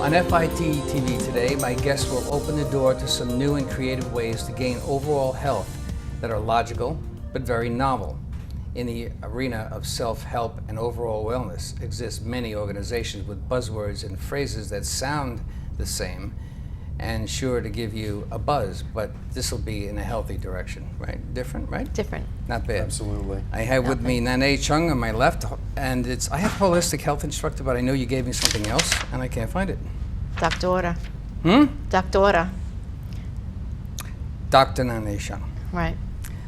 On FIT TV today, my guests will open the door to some new and creative ways to gain overall health that are logical but very novel. In the arena of self-help and overall wellness exist many organizations with buzzwords and phrases that sound the same and sure to give you a buzz, but this will be in a healthy direction, right? Different, right? Different. Not bad. Absolutely. I have with me Nane Cheung on my left, and I have holistic health instructor, but I know you gave me something else, and I can't find it. Doctora. Doctora Nane Cheung. Right.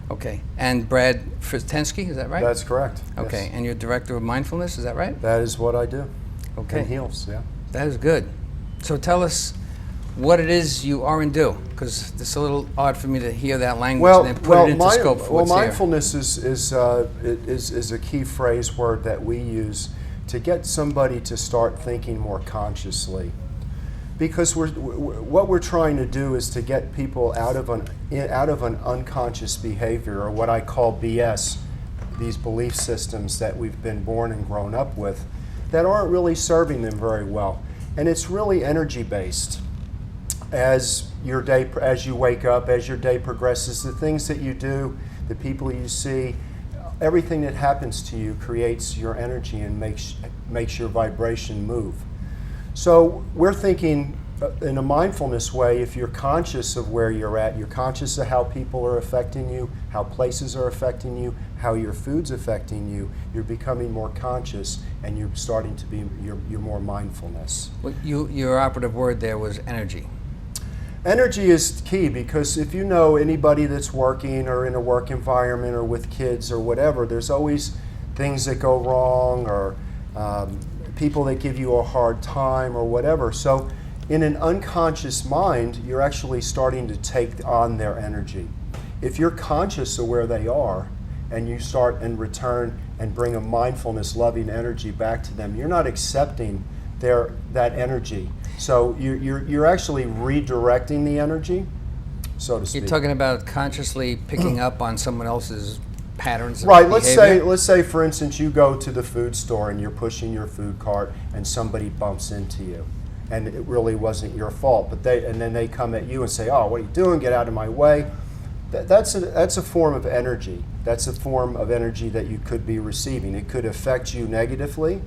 Okay, and Brad Fristensky, is that right? That's correct. Okay, Yes. And you're director of Mindfulness, is that right? That is what I do. Okay. And heals, yeah. That is good. So tell us what it is you are and do, because it's a little odd for me to hear that language and then put it into scope for what's here. Mindfulness is a key phrase word that we use to get somebody to start thinking more consciously. Because what we're trying to do is to get people out of an unconscious behavior, or what I call BS, these belief systems that we've been born and grown up with, that aren't really serving them very well. And it's really energy based. As you wake up, as your day progresses, the things that you do, the people you see, everything that happens to you creates your energy and makes your vibration move. So we're thinking in a mindfulness way, if you're conscious of where you're at, you're conscious of how people are affecting you, how places are affecting you, how your food's affecting you, you're becoming more conscious and you're starting to be, you're more mindfulness. Well, your operative word there was energy. Energy is key, because if you know anybody that's working or in a work environment or with kids or whatever, there's always things that go wrong, or people that give you a hard time or whatever. So in an unconscious mind, you're actually starting to take on their energy. If you're conscious of where they are and you start and return and bring a mindfulness, loving energy back to them, you're not accepting that energy. So you're actually redirecting the energy, so to speak. You're talking about consciously picking up on someone else's patterns of right. behavior? Let's say, for instance, you go to the food store and you're pushing your food cart, and somebody bumps into you, and it really wasn't your fault. But then they come at you and say, "Oh, what are you doing? Get out of my way." That's a form of energy. That's a form of energy that you could be receiving. It could affect you negatively.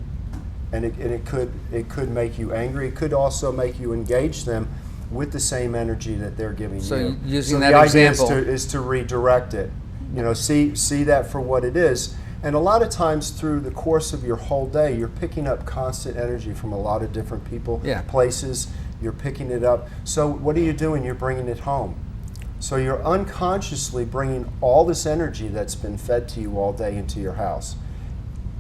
And it could make you angry. It could also make you engage them with the same energy that they're giving you. So using so that the example, idea is to redirect it. You know, see that for what it is. And a lot of times through the course of your whole day, you're picking up constant energy from a lot of different people, places. You're picking it up. So what are you doing? You're bringing it home. So you're unconsciously bringing all this energy that's been fed to you all day into your house.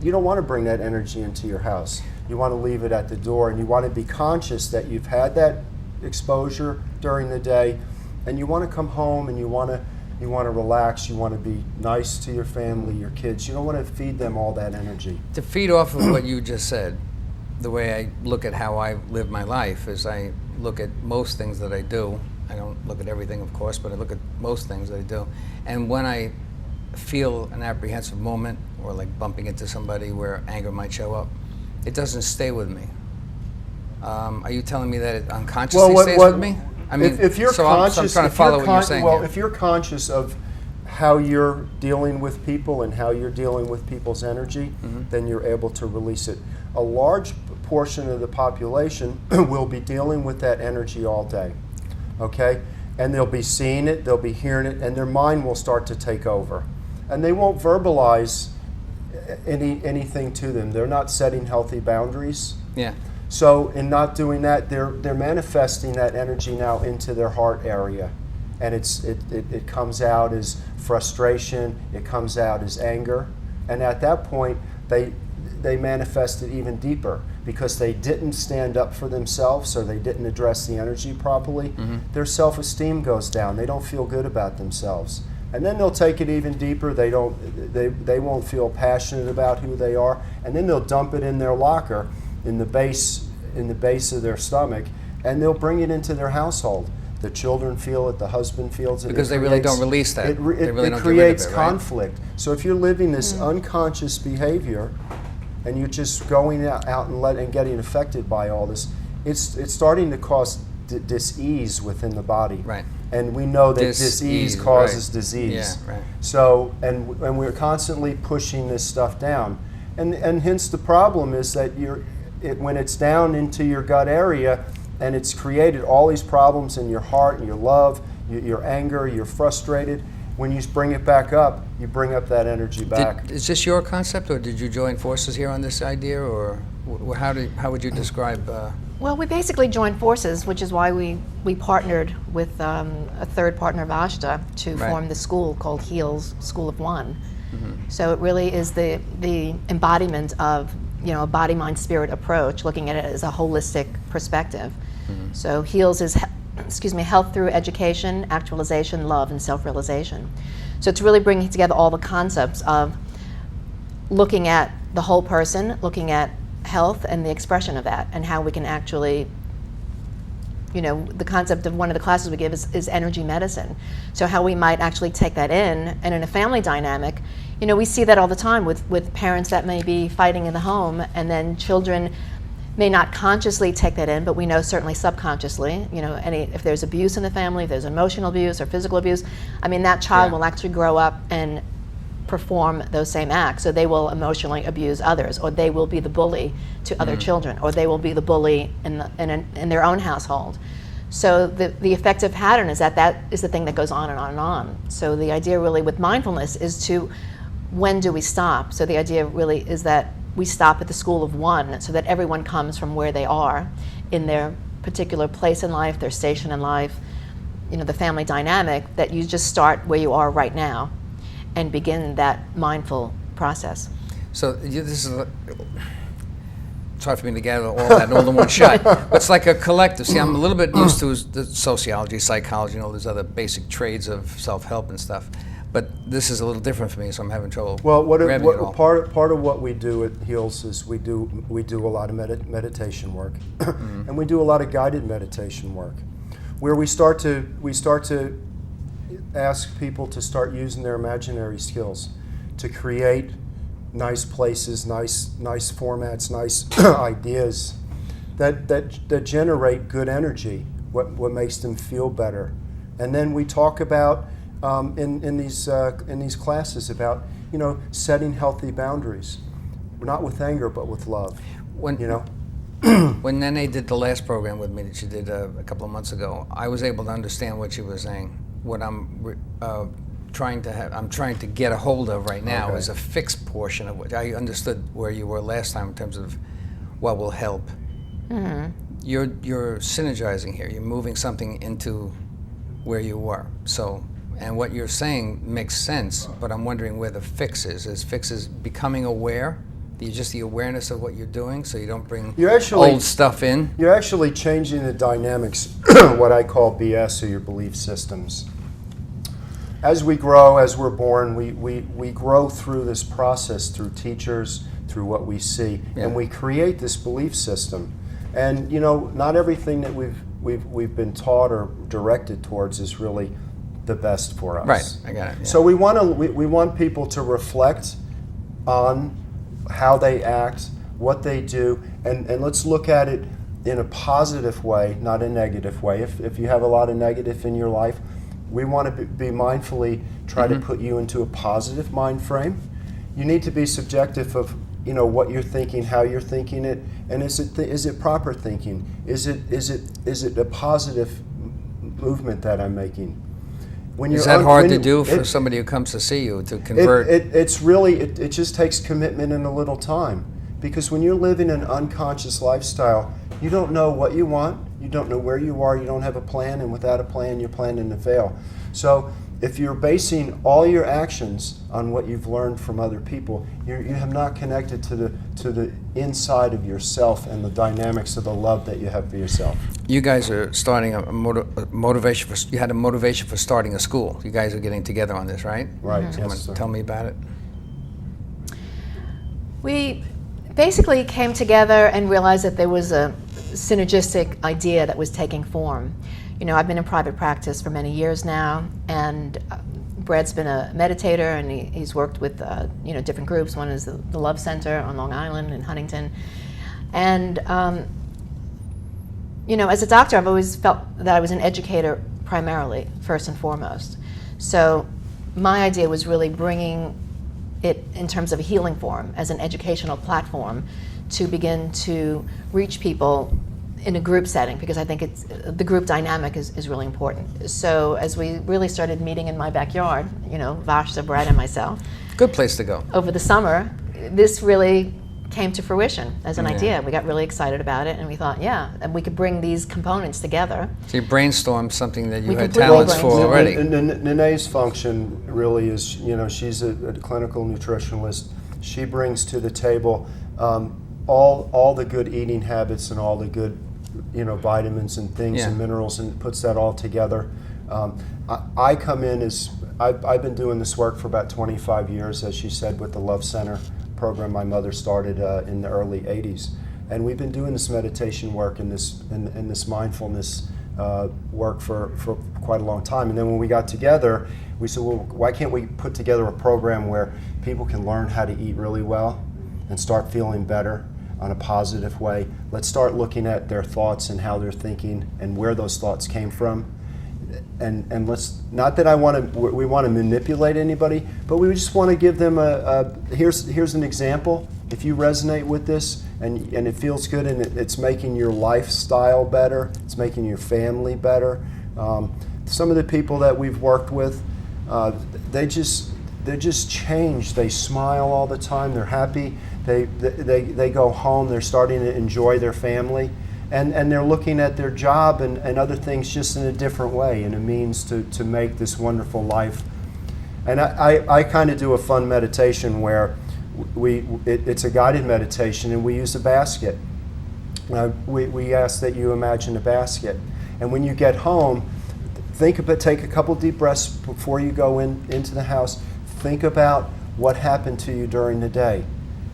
You don't want to bring that energy into your house. You want to leave it at the door, and you want to be conscious that you've had that exposure during the day, and you want to come home and you want to relax. You want to be nice to your family, your kids. You don't want to feed them all that energy. To feed off of what you just said, the way I look at how I live my life is I look at most things that I do. I don't look at everything, of course, but I look at most things that I do. And when I feel an apprehensive moment, or like bumping into somebody where anger might show up, it doesn't stay with me. Are you telling me that it unconsciously stays with me? I mean, if you're conscious, I'm trying to follow what you're saying. Well, if you're conscious of how you're dealing with people and how you're dealing with people's energy, then you're able to release it. A large portion of the population will be dealing with that energy all day, okay? And they'll be seeing it, they'll be hearing it, and their mind will start to take over. And they won't verbalize anything to them. They're not setting healthy boundaries. Yeah. So in not doing that, they're manifesting that energy now into their heart area, and it comes out as frustration. It comes out as anger, and at that point they manifest it even deeper because they didn't stand up for themselves, or they didn't address the energy properly. Their self-esteem goes down. They don't feel good about themselves. And then they'll take it even deeper. They won't feel passionate about who they are, and then they'll dump it in their locker, in the base of their stomach, and they'll bring it into their household. The children feel it, the husband feels it. Because they really don't release that. It really don't creates get rid of it, right? conflict. So if you're living this unconscious behavior, and you're just going out and getting affected by all this, it's starting to cause dis-ease within the body. Right. And we know that dis-ease causes right. disease. Yeah, right. So, and we're constantly pushing this stuff down. And hence the problem is that when it's down into your gut area and it's created all these problems in your heart and your love, your anger, you're frustrated, when you bring it back up, you bring up that energy back. Is this your concept, or did you join forces here on this idea, or how would you describe? Well, we basically joined forces, which is why we partnered with a third partner of Ashta to Right. form the school called HEALS School of One. Mm-hmm. So it really is the embodiment of a body, mind, spirit approach, looking at it as a holistic perspective. Mm-hmm. So HEALS is health through education, actualization, love, and self-realization. So it's really bringing together all the concepts of looking at the whole person, looking at health and the expression of that, and how we can actually, the concept of one of the classes we give is energy medicine. So how we might actually take that in, and in a family dynamic, we see that all the time with parents that may be fighting in the home, and then children may not consciously take that in, but we know certainly subconsciously, if there's abuse in the family, if there's emotional abuse or physical abuse, that child will actually grow up and perform those same acts. So they will emotionally abuse others, or they will be the bully to other children, or they will be the bully in their own household. So the effective pattern is that is the thing that goes on and on and on. So the idea really with mindfulness is when do we stop? So the idea really is that we stop at the school of one, so that everyone comes from where they are in their particular place in life, their station in life, the family dynamic, that you just start where you are right now and begin that mindful process. So this is it's hard for me to gather all that all in one shot. But it's like a collective. See, I'm a little bit used to the sociology, psychology, there's other basic trades of self-help and stuff. But this is a little different for me, so I'm having trouble. Well, grabbing it all. part of what we do at HEALS is we do a lot of meditation work, and we do a lot of guided meditation work, where we start to ask people to start using their imaginary skills to create nice places, nice formats, nice ideas that generate good energy, what makes them feel better. And then we talk about in these classes about setting healthy boundaries, not with anger but with love. When Nane did the last program with me that she did a couple of months ago, I was able to understand what she was saying. What I'm trying to get a hold of right now is a fixed portion of what I understood where you were last time in terms of what will help. Mm-hmm. You're synergizing here. You're moving something into where you were. So. And what you're saying makes sense, but I'm wondering where the fix is. Is fix is becoming aware? Just the awareness of what you're doing, so you don't bring old stuff in? You're actually changing the dynamics, what I call BS, or your belief systems. As we grow, as we're born, we grow through this process, through teachers, through what we see, and we create this belief system. And not everything that we've been taught or directed towards is really the best for us. Right, I got it. Yeah. So we want people to reflect on how they act, what they do, and let's look at it in a positive way, not a negative way. If you have a lot of negative in your life, we want to be mindfully try to put you into a positive mind frame. You need to be subjective of what you're thinking, how you're thinking it, and is it proper thinking? Is it a positive movement that I'm making? Is that hard to do for somebody who comes to see you, to convert? It just takes commitment and a little time. Because when you're living an unconscious lifestyle, you don't know what you want, you don't know where you are, you don't have a plan, and without a plan, you're planning to fail. So if you're basing all your actions on what you've learned from other people, you have not connected to the inside of yourself and the dynamics of the love that you have for yourself. You guys are starting a motivation for. You had a motivation for starting a school. You guys are getting together on this, right? Right. Mm-hmm. Yes, Tell me about it. We basically came together and realized that there was a synergistic idea that was taking form. I've been in private practice for many years now, and Brad's been a meditator, and he's worked with different groups. One is the Love Center on Long Island in Huntington, and as a doctor, I've always felt that I was an educator primarily, first and foremost. So my idea was really bringing it in terms of a healing form as an educational platform to begin to reach people in a group setting, because I think the group dynamic is really important. So as we really started meeting in my backyard, Vashta, Brett, and myself, Good place to go. over the summer, this really came to fruition as an idea. We got really excited about it, and we thought, and we could bring these components together. So you brainstormed something that you We had completely talents for already. Nane's function really is, she's a clinical nutritionalist. She brings to the table all the good eating habits and all the good, vitamins and things and minerals, and puts that all together. I come in as, I've been doing this work for about 25 years, as she said, with the Love Center program my mother started in the early 80s. And we've been doing this meditation work and this mindfulness work for quite a long time. And then when we got together, we said, well, why can't we put together a program where people can learn how to eat really well and start feeling better on a positive way? Let's start looking at their thoughts and how they're thinking and where those thoughts came from. And let's, not that we want to manipulate anybody, but we just want to give them here's an example. If you resonate with this and it feels good and it's making your lifestyle better, it's making your family better. Some of the people that we've worked with, they're just changed. They smile all the time. They're happy. They go home. They're starting to enjoy their family. And they're looking at their job and other things just in a different way, and a means to make this wonderful life. And I kind of do a fun meditation where it's a guided meditation, and we use a basket. We ask that you imagine a basket. And when you get home, take a couple deep breaths before you go into the house. Think about what happened to you during the day.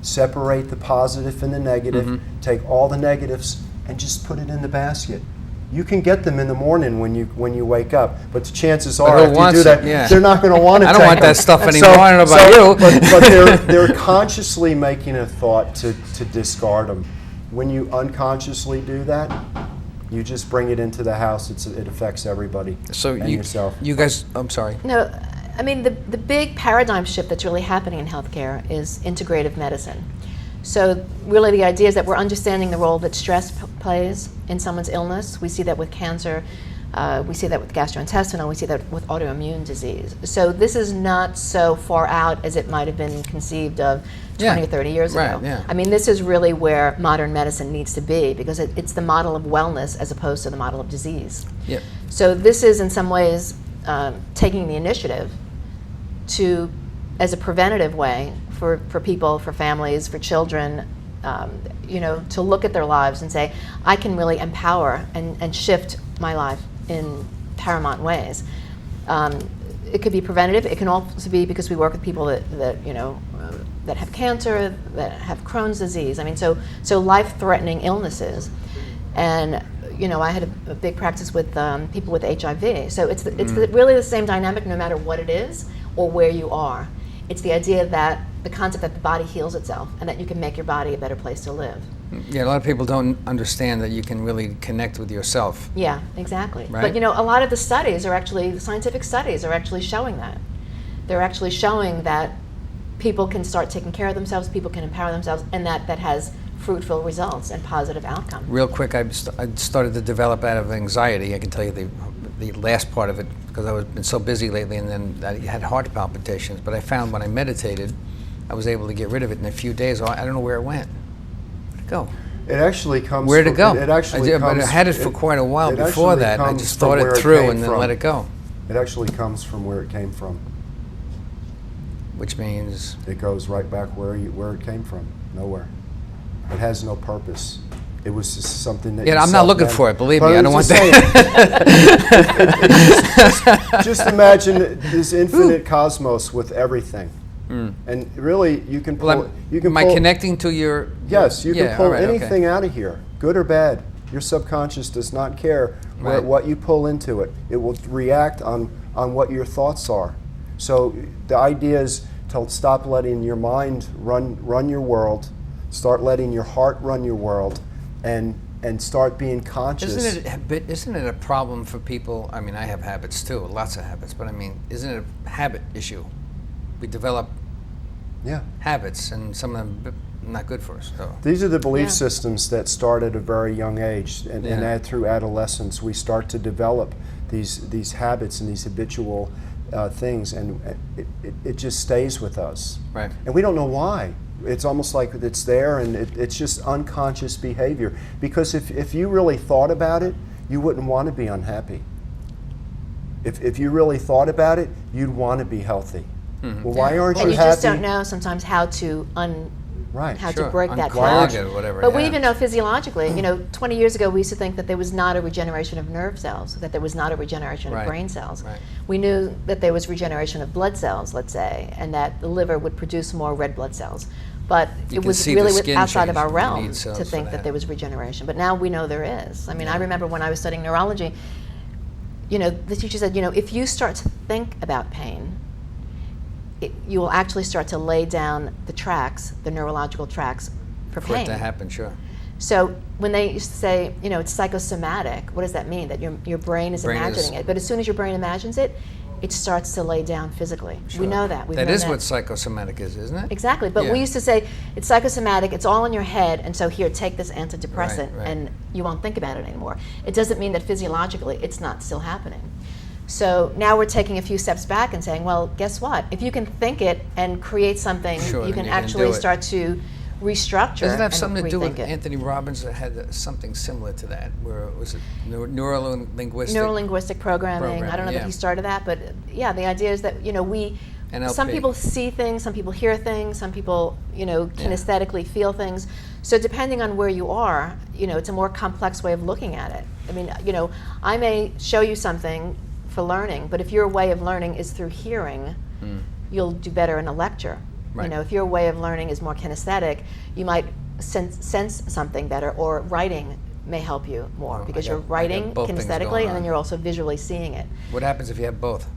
Separate the positive and the negative. Mm-hmm. Take all the negatives and just put it in the basket. You can get them in the morning when you wake up, but the chances are, if you do that, they're not going to want to. I don't want that stuff anymore. I don't know about you. But they're consciously making a thought to discard them. When you unconsciously do that, you just bring it into the house. It affects everybody. So and yourself. You guys, I'm sorry. No, I mean the big paradigm shift that's really happening in healthcare is integrative medicine. So really the idea is that we're understanding the role that stress plays in someone's illness. We see that with cancer, we see that with gastrointestinal, we see that with autoimmune disease. So this is not so far out as it might have been conceived of 20 or 30 years ago. Yeah. I mean, this is really where modern medicine needs to be, because it's the model of wellness as opposed to the model of disease. Yep. So this is in some ways taking the initiative to, as a preventative way, for people, for families, for children, to look at their lives and say, I can really empower and shift my life in paramount ways. It could be preventative. It can also be because we work with people that have cancer, that have Crohn's disease. I mean, so life-threatening illnesses. And I had a big practice with people with HIV. So it's really the same dynamic no matter what it is or where you are. It's the idea that the concept that the body heals itself and that you can make your body a better place to live. Yeah, a lot of people don't understand that you can really connect with yourself. Yeah, exactly. Right? But a lot of the scientific studies are actually showing that. They're actually showing that people can start taking care of themselves, people can empower themselves, and that has fruitful results and positive outcome. Real quick, I started to develop out of anxiety. I can tell you the last part of it, because I've been so busy lately, and then I had heart palpitations. But I found when I meditated, I was able to get rid of it in a few days. I don't know where it went. Where'd it go? It actually comes. Where'd it go? It actually comes. But I had it for quite a while before that. I just thought it through and then let it go. It actually comes from where it came from. Which means? It goes right back where it came from. Nowhere. It has no purpose. It was just something that. Yeah, I'm not looking for it. Believe me, I don't want that. Just imagine this infinite cosmos with everything, and really you can pull. Am I connecting to your? Yes, you can pull anything okay. out of here, good or bad. Your subconscious does not care what you pull into it. It will react on what your thoughts are. So the idea is to stop letting your mind run your world. Start letting your heart run your world, and and start being conscious. Isn't it a problem for people? I mean, I have habits too, lots of habits, but I mean, isn't it a habit issue? We develop habits, and some of them not good for us. So. These are the belief systems that start at a very young age, and through adolescence, we start to develop these habits and these habitual things, and it just stays with us. Right. And we don't know why. It's almost like it's there, and it's just unconscious behavior. Because if you really thought about it, you wouldn't want to be unhappy. If you really thought about it, you'd want to be healthy. Mm-hmm. Well, why aren't you happy? And you just don't know sometimes how to to break that clog it or whatever. But we even know physiologically, 20 years ago we used to think that there was not a regeneration of nerve cells, that there was not a regeneration of brain cells. Right. We knew that there was regeneration of blood cells, let's say, and that the liver would produce more red blood cells. But it was really outside of our realm to think that there was regeneration. But now we know there is. I mean, I remember when I was studying neurology, the teacher said, if you start to think about pain, you will actually start to lay down the tracks, the neurological tracks for pain. For it to happen, sure. So when they used to say, it's psychosomatic, what does that mean? That your brain is imagining it. But as soon as your brain imagines it, it starts to lay down physically. Sure. We know that. That is what psychosomatic is, isn't it? Exactly. But we used to say, it's psychosomatic, it's all in your head, and so here, take this antidepressant, and you won't think about it anymore. It doesn't mean that physiologically it's not still happening. So now we're taking a few steps back and saying, well, guess what? If you can think it and create something, you can actually start to restructure. Doesn't that have something to do with it. Anthony Robbins that had something similar to that? Where was it neuro-linguistic? Neuro-linguistic programming. I don't know that he started that, but the idea is that some people see things, some people hear things, some people kinesthetically feel things. So depending on where you are, it's a more complex way of looking at it. I mean, I may show you something for learning, but if your way of learning is through hearing, you'll do better in a lecture. Right. If your way of learning is more kinesthetic, you might sense something better, or writing may help you more because you're writing kinesthetically and then you're also visually seeing it. What happens if you have both?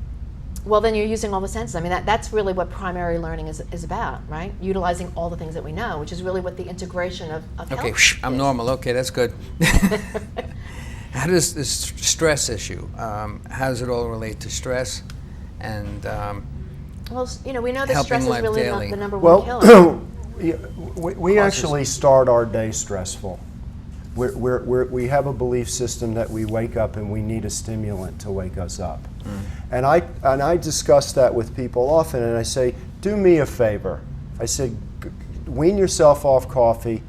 Well, then you're using all the senses. I mean, that's really what primary learning is about, right? Utilizing all the things that we know, which is really what the integration of health is. I'm normal. Okay, that's good. How does this stress issue, how does it all relate to stress? And well, we know that stress is really not the number one killer. We actually start our day stressful. We have a belief system that we wake up and we need a stimulant to wake us up. And I discuss that with people often, and I say, do me a favor. I say, wean yourself off coffee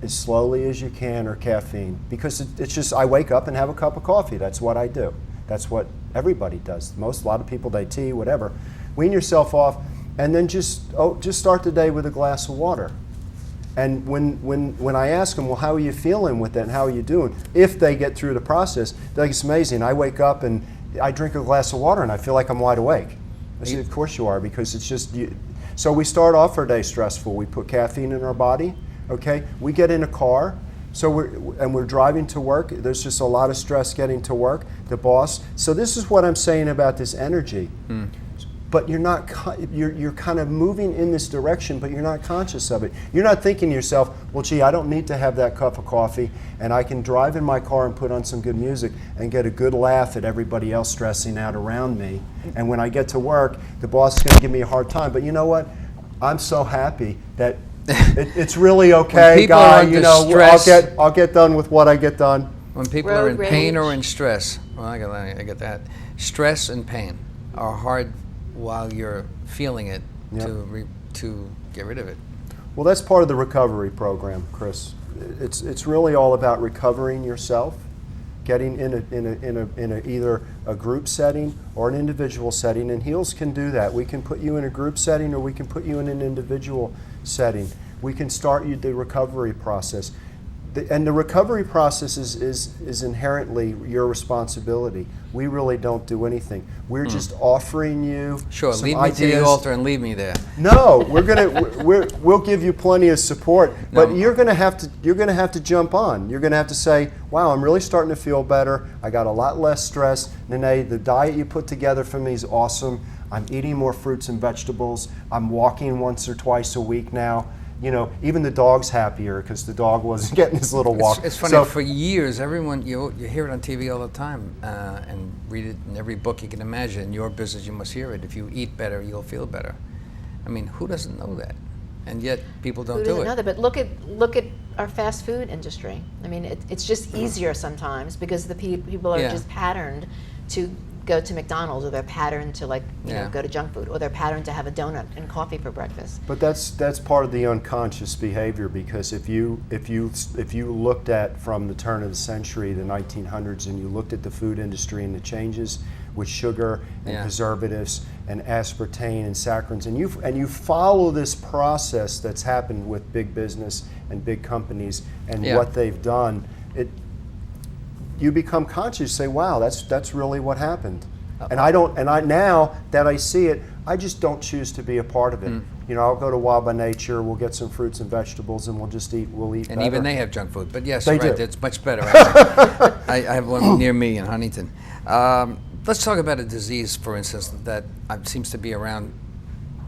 as slowly as you can, or caffeine, because it's just, I wake up and have a cup of coffee. That's what I do. That's what everybody does. A lot of people, they tea, whatever. Wean yourself off, and then just start the day with a glass of water. And when I ask them, well, how are you feeling with that, and how are you doing? If they get through the process, they're like, it's amazing. I wake up and I drink a glass of water and I feel like I'm wide awake. I say, of course you are, because it's just you. So we start off our day stressful. We put caffeine in our body. Okay, we get in a car, so we're driving to work. There's just a lot of stress getting to work. The boss. So this is what I'm saying about this energy. But you're not. You're kind of moving in this direction, but you're not conscious of it. You're not thinking to yourself, well, gee, I don't need to have that cup of coffee, and I can drive in my car and put on some good music and get a good laugh at everybody else stressing out around me. And when I get to work, the boss is going to give me a hard time. But you know what? I'm so happy that. It's really okay, guy. I'll get done with what I get done. When people are in pain or in stress, well, I get that. Stress and pain are hard while you're feeling it to get rid of it. Well, that's part of the recovery program, Chris. It's really all about recovering yourself, getting in either a group setting or an individual setting, and Heals can do that. We can put you in a group setting, or we can put you in an individual setting. We can start you the recovery process. And the recovery process is inherently your responsibility. We really don't do anything. We're just offering you some lead me ideas. to the altar and leave me there. No, we'll give you plenty of support, but you're gonna have to jump on. You're gonna have to say, wow, I'm really starting to feel better. I got a lot less stress. Nane, the diet you put together for me is awesome. I'm eating more fruits and vegetables. I'm walking once or twice a week now. even the dog's happier because the dog wasn't getting his little walk. It's funny, So, for years, everyone, you hear it on TV all the time and read it in every book you can imagine. In your business, you must hear it. If you eat better, you'll feel better. I mean, who doesn't know that? And yet, people don't Who do doesn't it. know that? But look at our fast food industry. I mean, it's just easier sometimes because the people are Yeah. just patterned to go to McDonald's, or they're patterned to go to junk food, or they're patterned to have a donut and coffee for breakfast. but that's part of the unconscious behavior, because if you looked at from the turn of the century, the 1900s, and you looked at the food industry and the changes with sugar and Yeah. preservatives and aspartame and saccharides, and you follow this process that's happened with big business and big companies and Yeah. what they've done, you become conscious. Say, wow, that's really what happened. And now that I see it, I just don't choose to be a part of it. I'll go to Waba Nature, we'll get some fruits and vegetables, and we'll eat And better. even they have junk food. But yes, They you're right, do. it's much better. I have one near me in Huntington. Let's talk about a disease, for instance, that seems to be around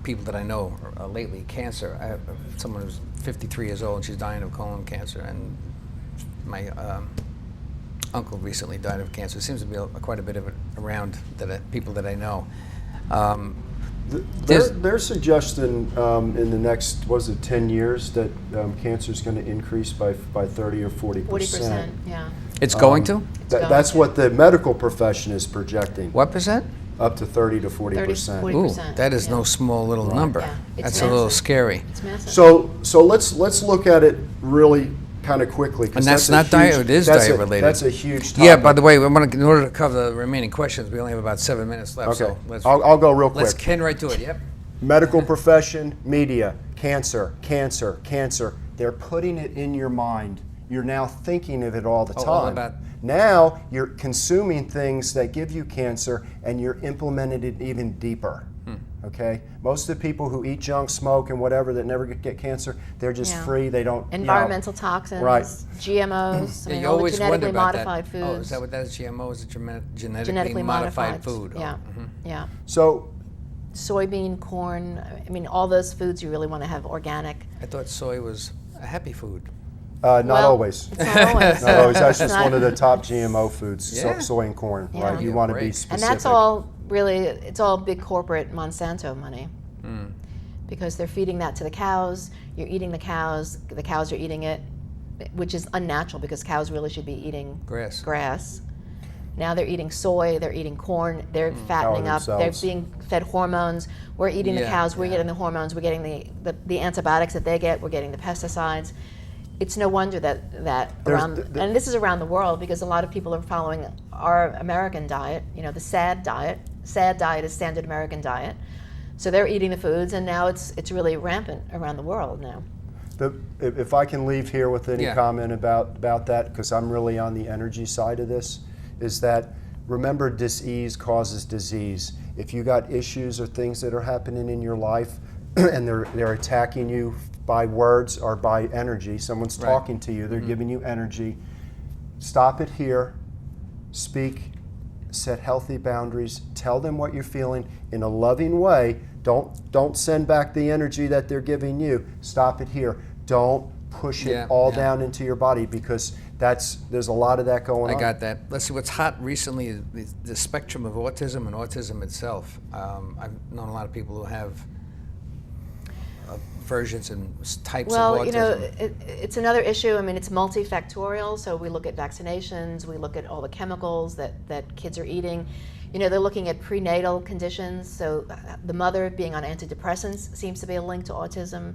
people that I know lately, cancer. I have someone who's 53 years old, and she's dying of colon cancer. And my uncle recently died of cancer. There seems to be quite a bit of it around people that I know. They're suggesting in the next, 10 years that cancer is going to increase by 30 or 40%. 40%, yeah. It's going to? That's what the medical profession is projecting. What percent? Up to 30 to 40%. 40. Ooh, 40%, that is yeah. no small little number. Yeah, it's That's a little massive. scary. It's massive. So let's look at it really kind of quickly. 'Cause And that's a not diet, huge- it is that's diet a- related. That's a huge topic. Yeah, by the way, in order to cover the remaining questions, we only have about 7 minutes left. Okay, So I'll go real quick. let's can right to it, yep. Medical profession, media, cancer, cancer, cancer. They're putting it in your mind. You're now thinking of it all the time. all about- Now you're consuming things that give you cancer, and you're implementing it even deeper. Okay? Most of the people who eat junk, smoke, and whatever that never get cancer, they're just Yeah. free. They don't. Environmental toxins, Right. GMOs, Yeah, you all the always wonder genetically about modified that. foods. Oh, is that what that is? GMO is genetically modified food. Oh, Yeah, yeah. So Soybean, corn, I mean, all those foods you really want to have organic. I thought soy was a happy food. not Well, always. It's not always. Not always. That's It's just not- one of the top GMO foods, Yeah. soy and corn. Yeah. Right? You Yeah, want to be great. specific. And that's all really, it's all big corporate Monsanto money. Because they're feeding that to the cows, you're eating the cows are eating it, which is unnatural because cows really should be eating Grass. Now they're eating soy, they're eating corn, they're fattening up, they're themselves. being fed hormones. We're eating the Yeah, cows, we're yeah. getting the hormones, we're getting the antibiotics that they get, we're getting the pesticides. It's no wonder that There's around, the- and this is around the world because a lot of people are following our American diet, the SAD diet. SAD diet is standard American diet. So they're eating the foods, and now it's really rampant around the world now. If I can leave here with any Yeah. comment about that, because I'm really on the energy side of this, is that remember, disease causes disease. If you got issues or things that are happening in your life and they're attacking you by words or by energy, someone's Right. talking to you, they're giving you energy, stop it here, speak, set healthy boundaries, tell them what you're feeling in a loving way. Don't send back the energy that they're giving you. Stop it here. Don't push it Yeah, all yeah. down into your body, because there's a lot of that going on. I got that. Let's see, what's hot recently is the spectrum of autism and autism itself. I've known a lot of people who have versions and types Well, of autism. it's another issue. I mean, it's multifactorial. So we look at vaccinations, we look at all the chemicals that kids are eating. They're looking at prenatal conditions. So the mother being on antidepressants seems to be a link to autism.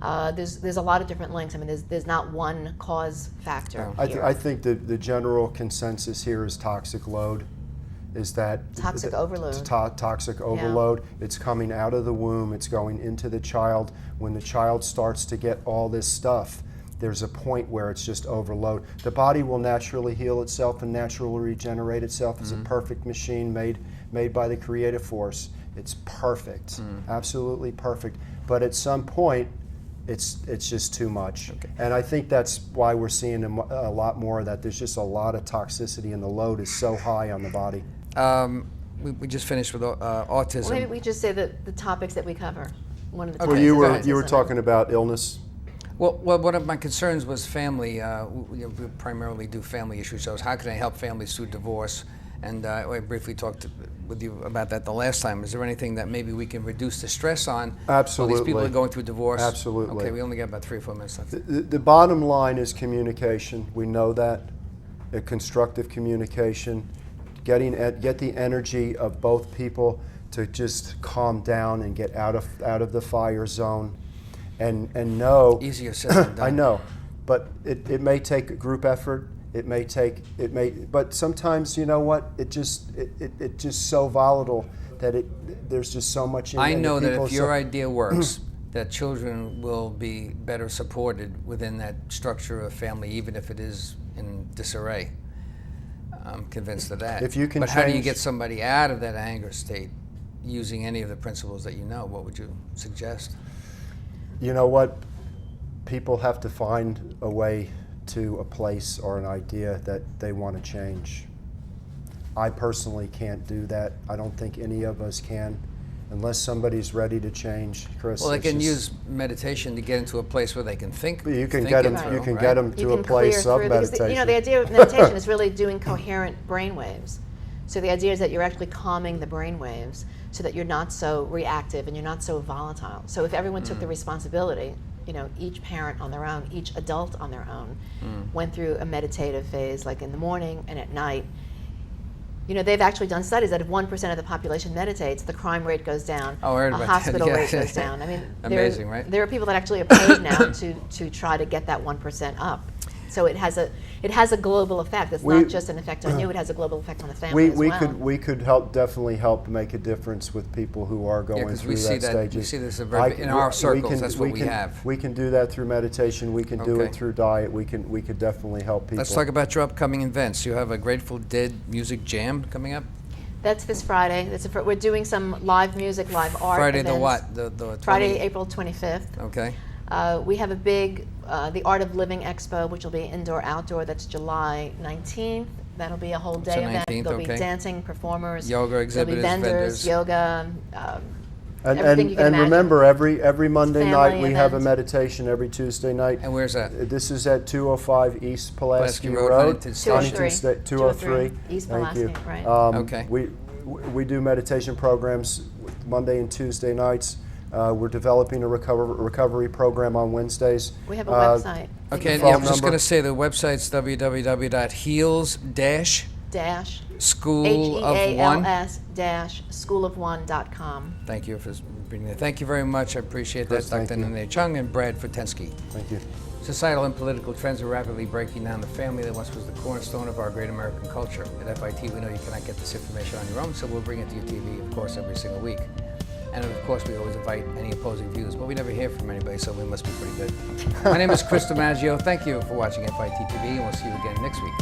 There's a lot of different links. I mean, there's not one cause factor here. I think the general consensus here is toxic load. Is that Toxic overload. Toxic overload. It's coming out of the womb. It's going into the child. When the child starts to get all this stuff, there's a point where it's just overload. The body will naturally heal itself and naturally regenerate itself. It's a perfect machine made by the creative force. It's perfect, absolutely perfect. But at some point, it's just too much. Okay. And I think that's why we're seeing a lot more of that. There's just a lot of toxicity, and the load is so high on the body. We just finished with autism. Well, maybe we just say the topics that we cover. One of the Okay, Well, you go were ahead. talking about illness. Well, one of my concerns was family. We primarily do family issue shows. How can I help families through divorce? And I briefly talked with you about that the last time. Is there anything that maybe we can reduce the stress on? Absolutely. All these people are going through divorce. Absolutely. Okay, we only got about 3 or 4 minutes left. The bottom line is communication. We know that. A constructive communication. Get the energy of both people to just calm down and get out of the fire zone. And know. Easier said than done. I know, but it may take a group effort. But sometimes, you know what? It's just so volatile that there's just so much. I know that if your idea works, that children will be better supported within that structure of family, even if it is in disarray. I'm convinced of that. If you can but how do you change- get somebody out of that anger state using any of the principles that you know? What would you suggest? You know what? People have to find a way to a place or an idea that they want to change. I personally can't do that. I don't think any of us can, unless somebody's ready to change. Chris, Well, they it's can just- use meditation to get into a place where they can think. You can think get it them. through, You can right? get them You to a can place clear of through, because meditation. the idea of meditation is really doing coherent brain waves. So the idea is that you're actually calming the brain waves so that you're not so reactive and you're not so volatile. So if everyone took the responsibility, each parent on their own, each adult on their own, went through a meditative phase, like in the morning and at night. They've actually done studies that if 1% of the population meditates, the crime rate goes down, Oh, I heard a about hospital that. rate Yeah. goes down. I mean, Amazing, right? There are people that actually are paid now to try to get that 1% up. So it has a global effect. It's not just an effect on you; it has a global effect on the family as well. We could definitely help make a difference with people who are going because through we see that that stages. we see this in our circles. That's what we can, have. We can do that through meditation. We can do Okay. it through diet. We could definitely help people. Let's talk about your upcoming events. You have a Grateful Dead music jam coming up. That's this Friday. We're doing some live music, live art Friday events. the what? The 20? Friday, April 25th. Okay. We have a big The Art of Living Expo, which will be indoor-outdoor. That's July 19th. That'll be a whole day So event. 19th, There'll okay. be dancing, performers. Yoga exhibitors, There'll be vendors, yoga, everything you can And imagine. remember, every Monday Family night we have a event. meditation. Every Tuesday night. And where's that? This is at 205 East Pulaski Pulaski Road, Road, Huntington Station. Huntington State, 203. East Thank you. Pulaski, right. Okay. We do meditation programs Monday and Tuesday nights. We're developing a recovery program on Wednesdays. We have a website. Okay, phone yeah, I'm just number. going to say the website's www.heals-schoolofone. HEALS-schoolofone.com. Thank you for being there. Thank you very much. I appreciate Chris, that, Dr. thank you. Nane Cheung and Brad Fristensky. Thank you. Societal and political trends are rapidly breaking down the family that once was the cornerstone of our great American culture. At FIT, we know you cannot get this information on your own, so we'll bring it to your TV, of course, every single week. And of course, we always invite any opposing views, but we never hear from anybody, so we must be pretty good. My name is Chris DiMaggio. Thank you for watching FIT TV, and we'll see you again next week.